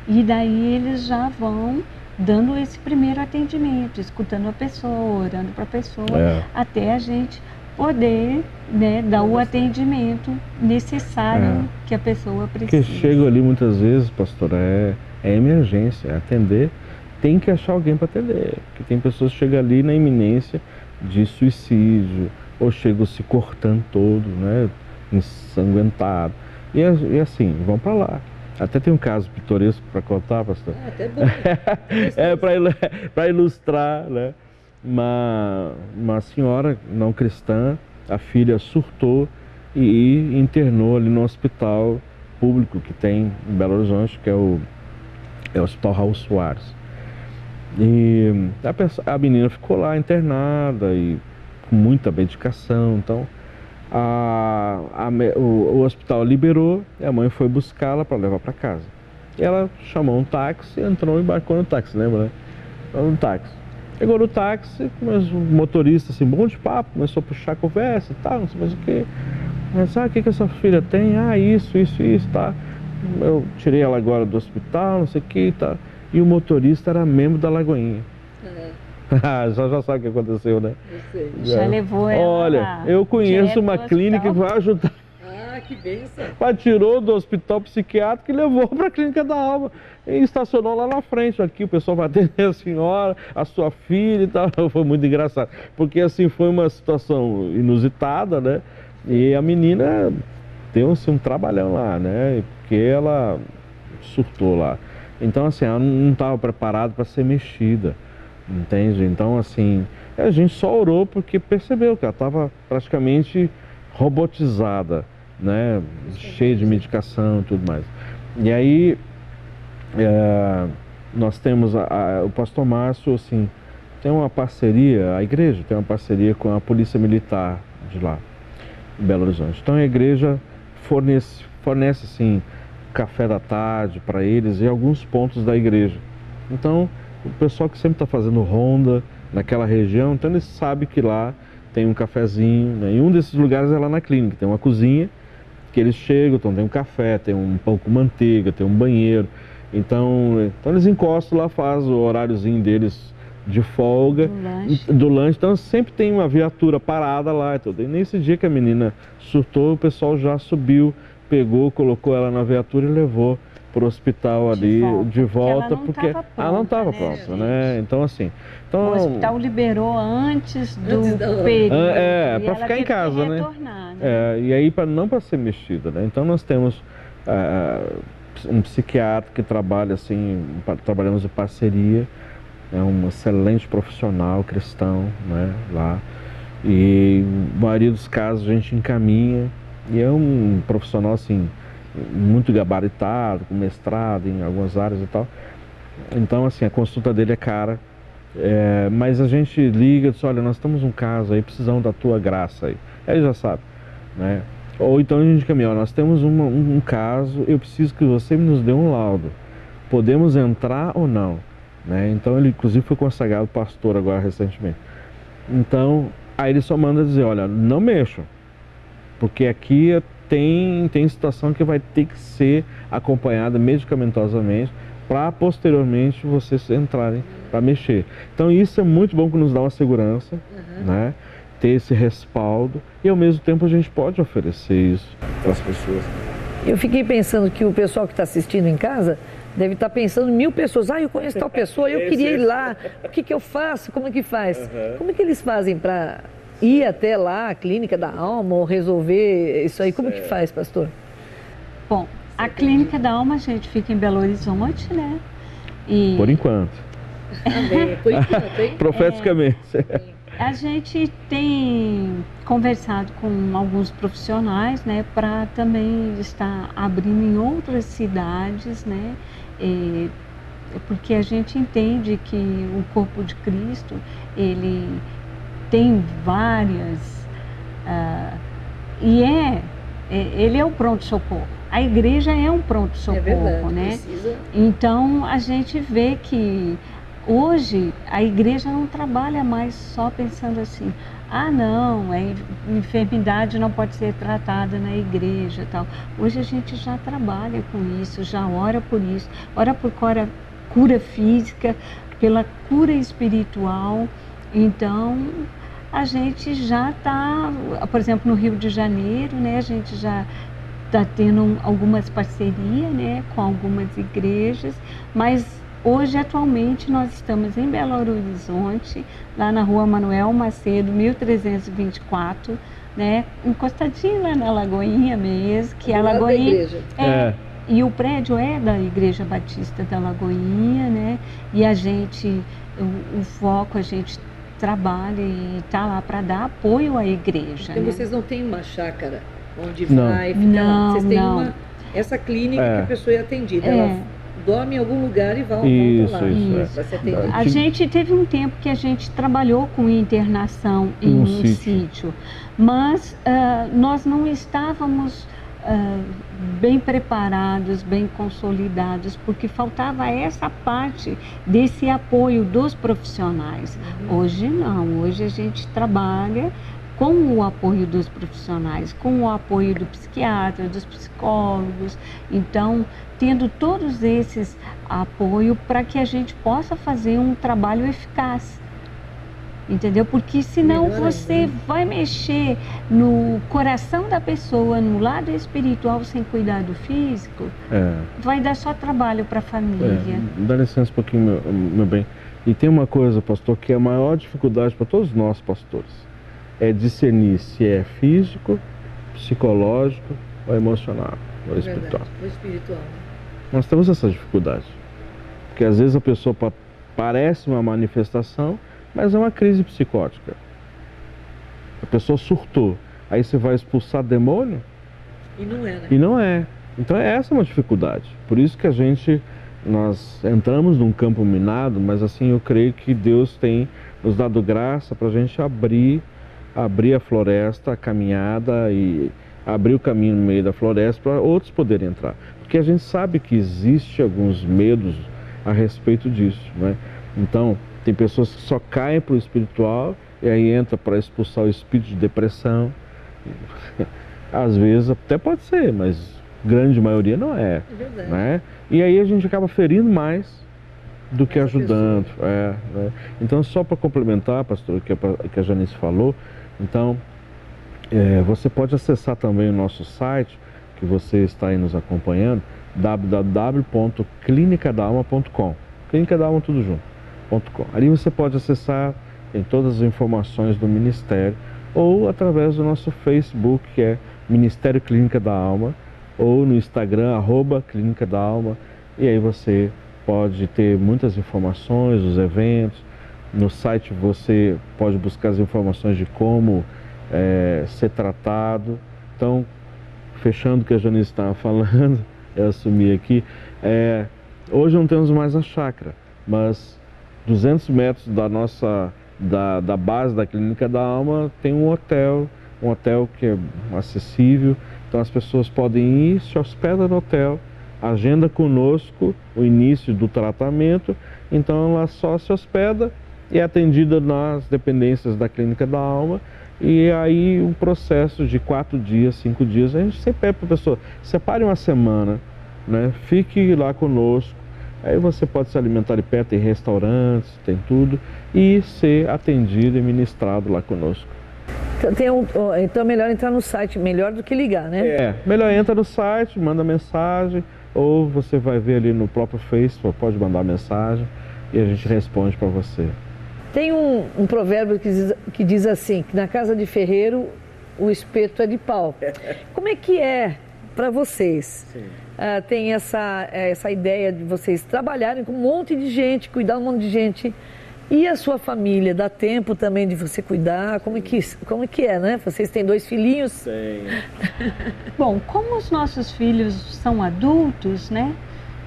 E daí eles já vão dando esse primeiro atendimento, escutando a pessoa, orando para a pessoa, até a gente poder, né, dar o atendimento necessário que a pessoa precisa. Porque chega ali muitas vezes, pastora, é emergência, é atender, tem que achar alguém para atender. Porque tem pessoas que chegam ali na iminência de suicídio, ou chegam se cortando todo, né, ensanguentado. E assim, vão para lá. Até tem um caso pitoresco para contar, pastor. Até bom. Para ilustrar, né? Uma senhora não cristã, a filha surtou e internou ali no hospital público que tem em Belo Horizonte, que é o Hospital Raul Soares. E a menina ficou lá internada e com muita medicação. Então o hospital liberou e a mãe foi buscá-la para levar para casa. E ela chamou um táxi, entrou e embarcou no táxi, lembra, né? No táxi. Chegou no táxi, o motorista, assim, bom de papo, começou a puxar a conversa e tal, não sei mais o que. Mas, o que essa filha tem? Isso, tá. Eu tirei ela agora do hospital, não sei o que, tá. E o motorista era membro da Lagoinha. Já sabe o que aconteceu, né? Eu sei. Já levou ela. Olha, eu conheço uma clínica que vai ajudar. Que bênção. Mas tirou do hospital psiquiátrico e levou para a Clínica da Alma. E estacionou lá na frente. Aqui o pessoal vai atender a senhora, a sua filha e tal. Foi muito engraçado. Porque assim, foi uma situação inusitada, né? E a menina deu assim, um trabalhão lá, né? Porque ela surtou lá. Então assim, ela não estava preparada para ser mexida. Entende? Então assim, a gente só orou porque percebeu que ela estava praticamente robotizada, né, cheio de medicação e tudo mais. E aí nós temos o pastor Márcio, assim, tem uma parceria, a igreja tem uma parceria com a Polícia Militar de lá, em Belo Horizonte. Então a igreja fornece assim, café da tarde para eles em alguns pontos da igreja. Então o pessoal que sempre está fazendo ronda naquela região, então eles sabem que lá tem um cafezinho, né? E um desses lugares é lá na clínica, tem uma cozinha que eles chegam, então tem um café, tem um pão com manteiga, tem um banheiro. Então eles encostam lá, fazem o horáriozinho deles de folga, do lanche. Então sempre tem uma viatura parada lá e tudo. E nesse dia que a menina surtou, o pessoal já subiu, pegou, colocou ela na viatura e levou para o hospital ali de volta, porque ela não estava pronta, né? Então assim, o hospital liberou antes do período. Para ficar em casa, né? E aí não para ser mexida, né? Então nós temos um psiquiatra que trabalha assim, trabalhamos em parceria, é um excelente profissional cristão, né? Lá, e a maioria dos casos a gente encaminha, e é um profissional assim muito gabaritado, com mestrado em algumas áreas e tal. Então assim, a consulta dele é cara, mas a gente liga e diz, olha, nós temos um caso aí, precisamos da tua graça aí. Aí ele já sabe, né? Ou então a gente caminha, nós temos um caso, eu preciso que você nos dê um laudo, podemos entrar ou não, né? Então ele inclusive foi consagrado pastor agora recentemente. Então aí ele só manda dizer, olha, não mexam, porque aqui tem situação que vai ter que ser acompanhada medicamentosamente para posteriormente vocês entrarem para mexer. Então isso é muito bom, que nos dá uma segurança, né? Ter esse respaldo, e ao mesmo tempo a gente pode oferecer isso para as pessoas. Eu fiquei pensando que o pessoal que está assistindo em casa deve estar pensando 1000 pessoas, eu conheço tal pessoa, eu queria ir lá, o que eu faço, como é que faz? Como é que eles fazem para ir até lá, a Clínica da Alma, ou resolver isso aí? Como que faz, pastor? Bom, a Clínica da Alma, a gente fica em Belo Horizonte, né? E... Por enquanto. Amém. Por enquanto, hein? Profeticamente. A gente tem conversado com alguns profissionais, né, para também estar abrindo em outras cidades, né, porque a gente entende que o corpo de Cristo, ele tem várias, ele é o pronto-socorro. A igreja é um pronto-socorro, né? Precisa. Então a gente vê que hoje a igreja não trabalha mais só pensando assim, não, enfermidade não pode ser tratada na igreja e tal. Hoje a gente já trabalha com isso, já ora por isso, ora por cura física, pela cura espiritual. Então a gente já está, por exemplo, no Rio de Janeiro, né, a gente já está tendo algumas parcerias, né, com algumas igrejas, mas hoje, atualmente, nós estamos em Belo Horizonte, lá na Rua Manuel Macedo, 1324, né, encostadinho lá na Lagoinha mesmo, que a Lagoinha e o prédio é da Igreja Batista da Lagoinha, né, e a gente, o foco, a gente trabalha e está lá para dar apoio à igreja. Então, né? Vocês não têm uma chácara onde vai ficar lá? Vocês têm essa clínica que a pessoa é atendida, ela dorme em algum lugar e volta lá. Isso. A gente teve um tempo que a gente trabalhou com internação em um sítio, mas nós não estávamos bem preparados, bem consolidados, porque faltava essa parte desse apoio dos profissionais. Hoje não, hoje a gente trabalha com o apoio dos profissionais, com o apoio do psiquiatra, dos psicólogos, então tendo todos esses apoio para que a gente possa fazer um trabalho eficaz. Entendeu? Porque senão você vai mexer no coração da pessoa, no lado espiritual, sem cuidar do físico, vai dar só trabalho para a família. Dá licença um pouquinho, meu bem. E tem uma coisa, pastor, que é a maior dificuldade para todos nós, pastores, é discernir se é físico, psicológico ou emocional, ou espiritual. Ou espiritual. Nós temos essa dificuldade. Porque às vezes a pessoa parece uma manifestação, mas é uma crise psicótica. A pessoa surtou. Aí você vai expulsar demônio? E não é, né? E não é. Então essa é uma dificuldade. Por isso que nós entramos num campo minado, mas assim eu creio que Deus tem nos dado graça para a gente abrir a floresta, a caminhada e abrir o caminho no meio da floresta para outros poderem entrar. Porque a gente sabe que existe alguns medos a respeito disso, né? Então, tem pessoas que só caem para o espiritual e aí entra para expulsar o espírito de depressão. Às vezes até pode ser, mas grande maioria não é. Verdade. Né? E aí a gente acaba ferindo mais do que ajudando. Né? Então, só para complementar, pastor, o que a Janice falou, então, você pode acessar também o nosso site, que você está aí nos acompanhando, www.clinicadalma.com. Clínica da Alma tudo junto. Ali você pode acessar, tem todas as informações do Ministério, ou através do nosso Facebook, que é Ministério Clínica da Alma, ou no Instagram, @Clínica da Alma, e aí você pode ter muitas informações dos eventos. No site você pode buscar as informações de como ser tratado. Então, fechando o que a Janice estava falando, eu assumi aqui, hoje não temos mais a chácara, mas 200 metros da base da Clínica da Alma tem um hotel que é acessível, então as pessoas podem ir, se hospedam no hotel, agenda conosco o início do tratamento, então ela só se hospeda e é atendida nas dependências da Clínica da Alma, e aí um processo de 4 dias, 5 dias, a gente sempre pede para a pessoa, separe uma semana, né? Fique lá conosco. Aí você pode se alimentar de perto, tem restaurantes, tem tudo, e ser atendido e ministrado lá conosco. Então é melhor entrar no site, melhor do que ligar, né? Melhor entra no site, manda mensagem, ou você vai ver ali no próprio Facebook, pode mandar mensagem e a gente responde para você. Tem um provérbio que diz assim, que na casa de ferreiro o espeto é de pau. Como é que é para vocês? Tem essa ideia de vocês trabalharem com um monte de gente, cuidar de um monte de gente. E a sua família? Dá tempo também de você cuidar? Como é que é, né? Vocês têm 2 filhinhos? Tem. Bom, como os nossos filhos são adultos, né?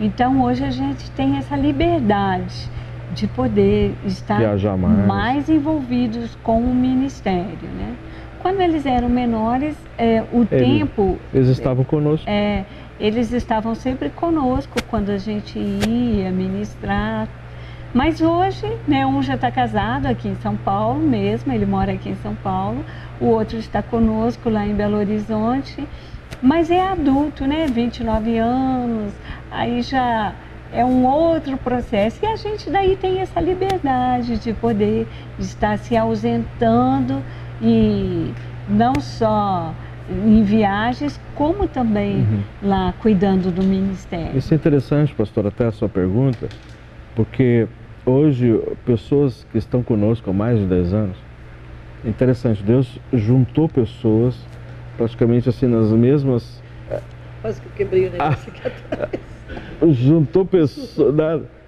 Então hoje a gente tem essa liberdade de poder estar mais envolvidos com o ministério, né? Quando eles eram menores, Eles estavam conosco. Eles estavam sempre conosco quando a gente ia ministrar. Mas hoje, né, um já está casado aqui em São Paulo mesmo, ele mora aqui em São Paulo, o outro está conosco lá em Belo Horizonte, mas é adulto, né, 29 anos, aí já é um outro processo. E a gente daí tem essa liberdade de poder estar se ausentando, e não só em viagens, como também lá cuidando do ministério. Isso é interessante, pastor, até a sua pergunta, porque hoje pessoas que estão conosco há mais de 10 anos, é interessante, Deus juntou pessoas praticamente assim nas mesmas... Quase que eu quebrei o negócio aqui atrás. Juntou pessoas...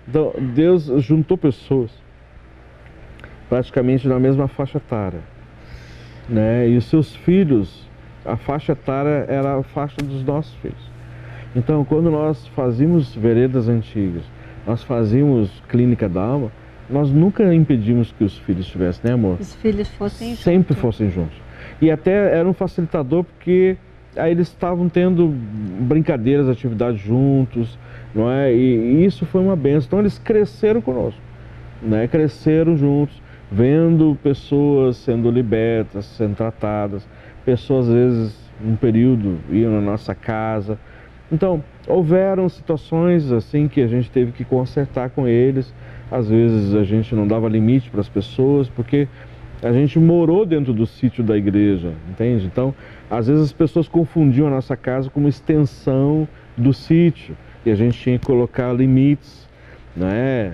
Então, Deus juntou pessoas praticamente na mesma faixa etária, né? E os seus filhos, a faixa etária era a faixa dos nossos filhos. Então, quando nós fazíamos veredas antigas, nós fazíamos clínica da alma, nós nunca impedimos que os filhos estivessem, né, amor? Os filhos fossem sempre juntos. fossem juntos. E até era um facilitador, porque aí eles estavam tendo brincadeiras, atividades juntos, não é? E isso foi uma benção. Então eles cresceram conosco, né? Cresceram juntos, vendo pessoas sendo libertas, sendo tratadas, pessoas às vezes num período iam na nossa casa. Então houveram situações assim que a gente teve que consertar com eles. Às vezes a gente não dava limite para as pessoas, porque a gente morou dentro do sítio da igreja, entende? Então, às vezes as pessoas confundiam a nossa casa como extensão do sítio, e a gente tinha que colocar limites, né?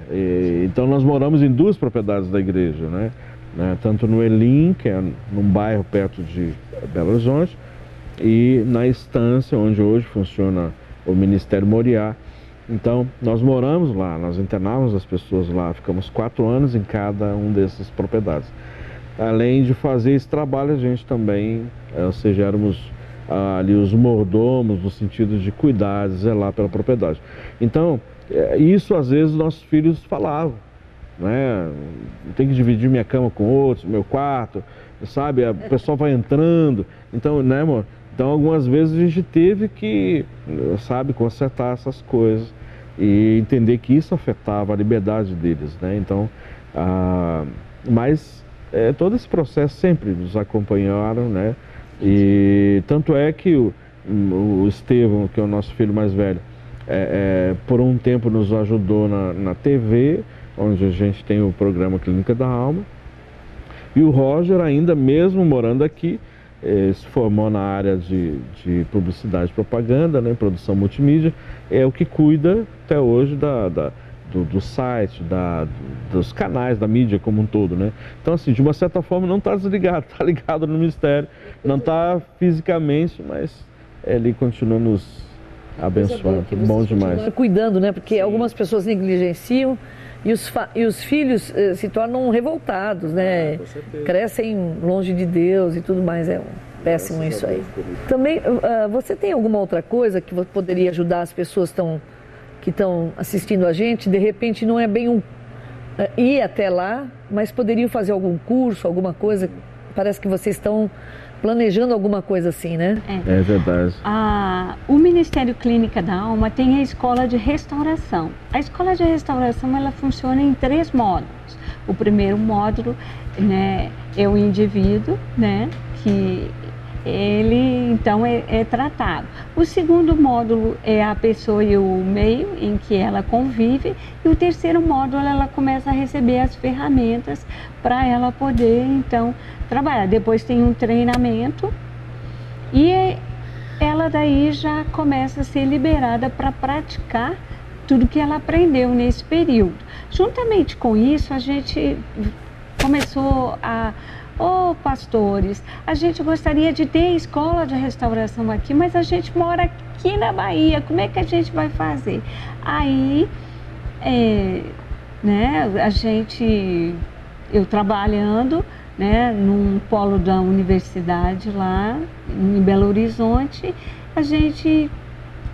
Então nós moramos em 2 propriedades da igreja, né? Tanto no Elim, que é num bairro perto de Belo Horizonte, e na Estância, onde hoje funciona o Ministério Moriá. Então, nós moramos lá, nós internávamos as pessoas lá, ficamos 4 anos em cada uma dessas propriedades. Além de fazer esse trabalho, a gente também, ou seja, éramos ali os mordomos, no sentido de cuidar, de zelar pela propriedade. Então, isso às vezes nossos filhos falavam, né? Tem que dividir minha cama com outros, meu quarto, sabe? O pessoal vai entrando. Então, né, amor? Então, algumas vezes a gente teve que, sabe, consertar essas coisas e entender que isso afetava a liberdade deles, né? Então, mas todo esse processo sempre nos acompanharam, né? E tanto é que o Estevão, que é o nosso filho mais velho, por um tempo nos ajudou na TV, onde a gente tem o programa Clínica da Alma. E o Roger, ainda mesmo morando aqui, se formou na área de publicidade e propaganda, né, produção multimídia, é o que cuida até hoje do site, dos canais, da mídia como um todo, né? Então, assim, de uma certa forma não está desligado, está ligado no ministério, não está fisicamente, mas ele continua nos abençoando, bom demais. Cuidando, né? Porque algumas pessoas negligenciam e os filhos se tornam revoltados, né? Crescem longe de Deus e tudo mais, é péssimo isso aí. Também, você tem alguma outra coisa que poderia ajudar as pessoas que estão assistindo a gente? De repente não é bem ir até lá, mas poderiam fazer algum curso, alguma coisa? Parece que vocês estão planejando alguma coisa assim, né? É verdade. O Ministério Clínica da Alma tem a escola de restauração. A escola de restauração, ela funciona em 3 módulos. O primeiro módulo, né, é o indivíduo, né, que ele então é tratado. O segundo módulo é a pessoa e o meio em que ela convive, e o terceiro módulo ela começa a receber as ferramentas para ela poder então trabalhar. Depois tem um treinamento e ela daí já começa a ser liberada para praticar tudo que ela aprendeu nesse período. Juntamente com isso, a gente começou pastores, a gente gostaria de ter escola de restauração aqui, mas a gente mora aqui na Bahia, como é que a gente vai fazer? Aí, né, eu trabalhando, né, num polo da universidade lá em Belo Horizonte, a gente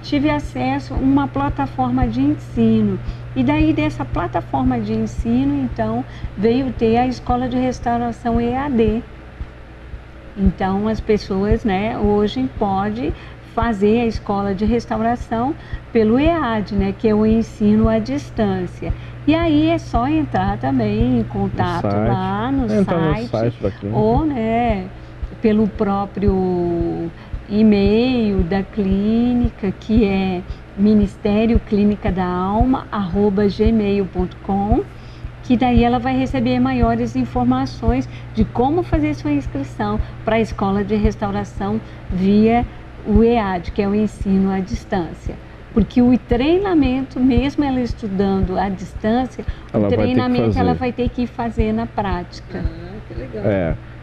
tive acesso a uma plataforma de ensino. E daí dessa plataforma de ensino, então, veio ter a Escola de Restauração EAD. Então, as pessoas, né, hoje podem fazer a Escola de Restauração pelo EAD, né, que é o ensino à distância. E aí é só entrar também em contato lá no site ou, né, pelo próprio e-mail da clínica, que é ministerioclinicadaalma@gmail.com, que daí ela vai receber maiores informações de como fazer sua inscrição para a Escola de Restauração via o EAD, que é o ensino à distância. Porque o treinamento, mesmo ela estudando à distância, o treinamento ela vai ter que fazer na prática. Que legal.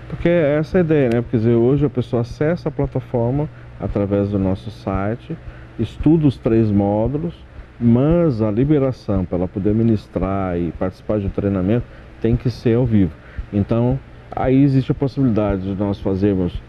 Porque essa é a ideia, né? Porque dizer, hoje a pessoa acessa a plataforma através do nosso site, estuda os 3 módulos, mas a liberação para ela poder ministrar e participar de um treinamento tem que ser ao vivo. Então, aí existe a possibilidade de nós fazermos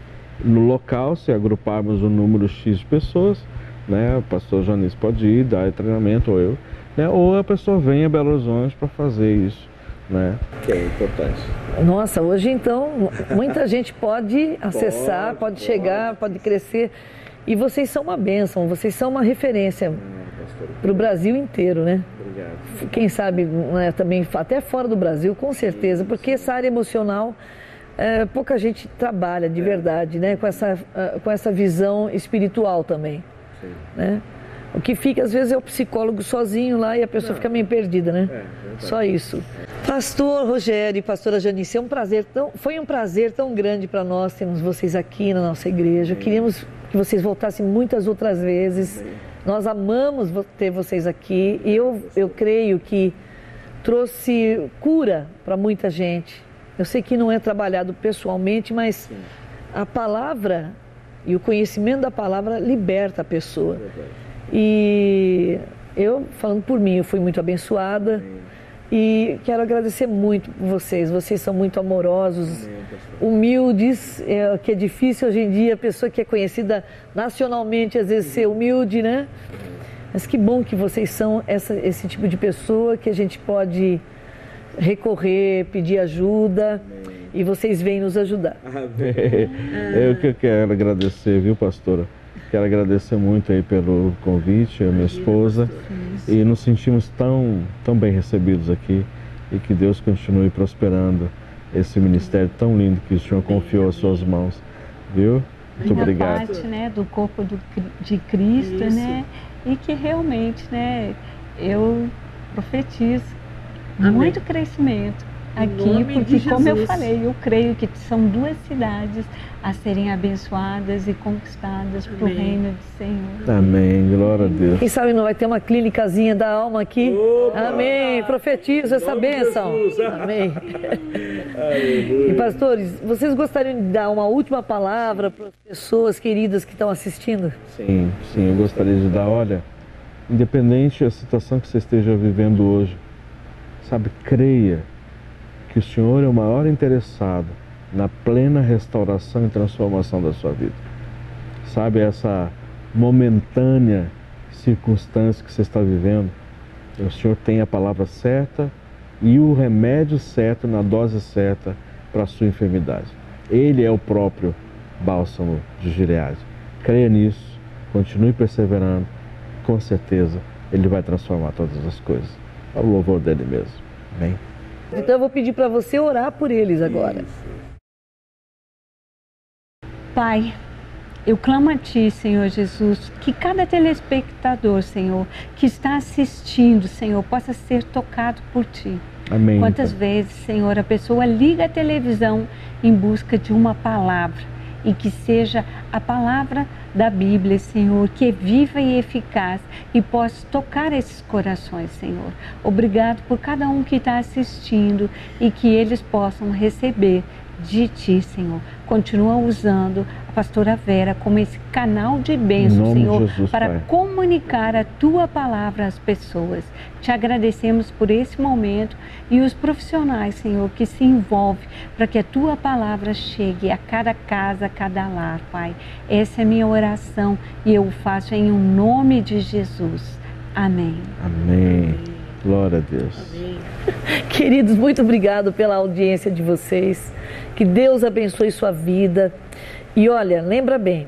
no local, se agruparmos um número X de pessoas, né? O pastor Janice pode ir, dar treinamento, ou eu, né? Ou a pessoa vem a Belo Horizonte para fazer isso, né? Que é importante. Nossa, hoje então muita gente pode acessar, pode chegar, pode crescer. E vocês são uma bênção, vocês são uma referência para o Brasil inteiro, né? Obrigado. Quem sabe, né, também até fora do Brasil, com certeza, porque essa área emocional, pouca gente trabalha de verdade, né? Com essa visão espiritual também. Sim. Né? O que fica, às vezes, é o psicólogo sozinho lá e a pessoa fica meio perdida, né? Só isso. Pastor Rogério e pastora Janice, foi um prazer tão grande para nós termos vocês aqui na nossa igreja. Queríamos que vocês voltassem muitas outras vezes. Nós amamos ter vocês aqui e eu creio que trouxe cura para muita gente. Eu sei que não é trabalhado pessoalmente, mas a palavra e o conhecimento da palavra liberta a pessoa. E eu, falando por mim, eu fui muito abençoada e quero agradecer muito por vocês. Vocês são muito amorosos, humildes, que é difícil hoje em dia, a pessoa que é conhecida nacionalmente, às vezes ser humilde, né? Mas que bom que vocês são esse tipo de pessoa que a gente pode recorrer, pedir ajuda e vocês vêm nos ajudar. Eu que quero agradecer, viu, pastora? Quero agradecer muito aí pelo convite, a minha esposa, e nos sentimos tão bem recebidos aqui e que Deus continue prosperando esse ministério tão lindo que o Senhor confiou às suas mãos, viu? Muito obrigado. Parte, né, do corpo de Cristo, né? E que realmente, né, eu profetizo muito crescimento aqui, porque como eu falei, eu creio que são 2 cidades a serem abençoadas e conquistadas para o reino do Senhor. Amém, glória a Deus. Quem sabe não vai ter uma clínicazinha da alma aqui? Opa! Amém, profetizo essa bênção. Amém. E pastores, vocês gostariam de dar uma última palavra para as pessoas queridas que estão assistindo? Sim, eu gostaria de dar, olha, independente da situação que você esteja vivendo hoje, sabe, creia que o Senhor é o maior interessado na plena restauração e transformação da sua vida. Sabe, essa momentânea circunstância que você está vivendo, o Senhor tem a palavra certa e o remédio certo, na dose certa para a sua enfermidade. Ele é o próprio bálsamo de Gileade. Creia nisso, continue perseverando, com certeza Ele vai transformar todas as coisas. Ao louvor dele mesmo. Amém? Então eu vou pedir para você orar por eles agora. Pai, eu clamo a Ti, Senhor Jesus, que cada telespectador, Senhor, que está assistindo, Senhor, possa ser tocado por Ti. Amém. Quantas vezes, Senhor, a pessoa liga a televisão em busca de uma palavra, e que seja a palavra da Bíblia, Senhor, que é viva e eficaz e possa tocar esses corações, Senhor. Obrigado por cada um que está assistindo e que eles possam receber de Ti, Senhor. Continua usando a pastora Vera como esse canal de bênção, Senhor, Jesus, para Pai, comunicar a Tua palavra às pessoas. Te agradecemos por esse momento e os profissionais, Senhor, que se envolvem para que a Tua palavra chegue a cada casa, a cada lar, Pai. Essa é a minha oração e eu faço em nome de Jesus. Amém. Amém. Glória a Deus. Amém. Queridos, muito obrigado pela audiência de vocês. Que Deus abençoe sua vida. E olha, lembra bem,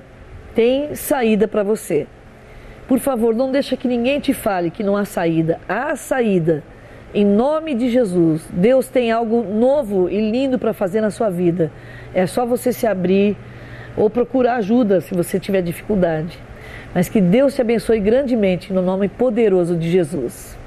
tem saída para você. Por favor, não deixa que ninguém te fale que não há saída. Há saída. Em nome de Jesus, Deus tem algo novo e lindo para fazer na sua vida. É só você se abrir ou procurar ajuda se você tiver dificuldade. Mas que Deus te abençoe grandemente no nome poderoso de Jesus.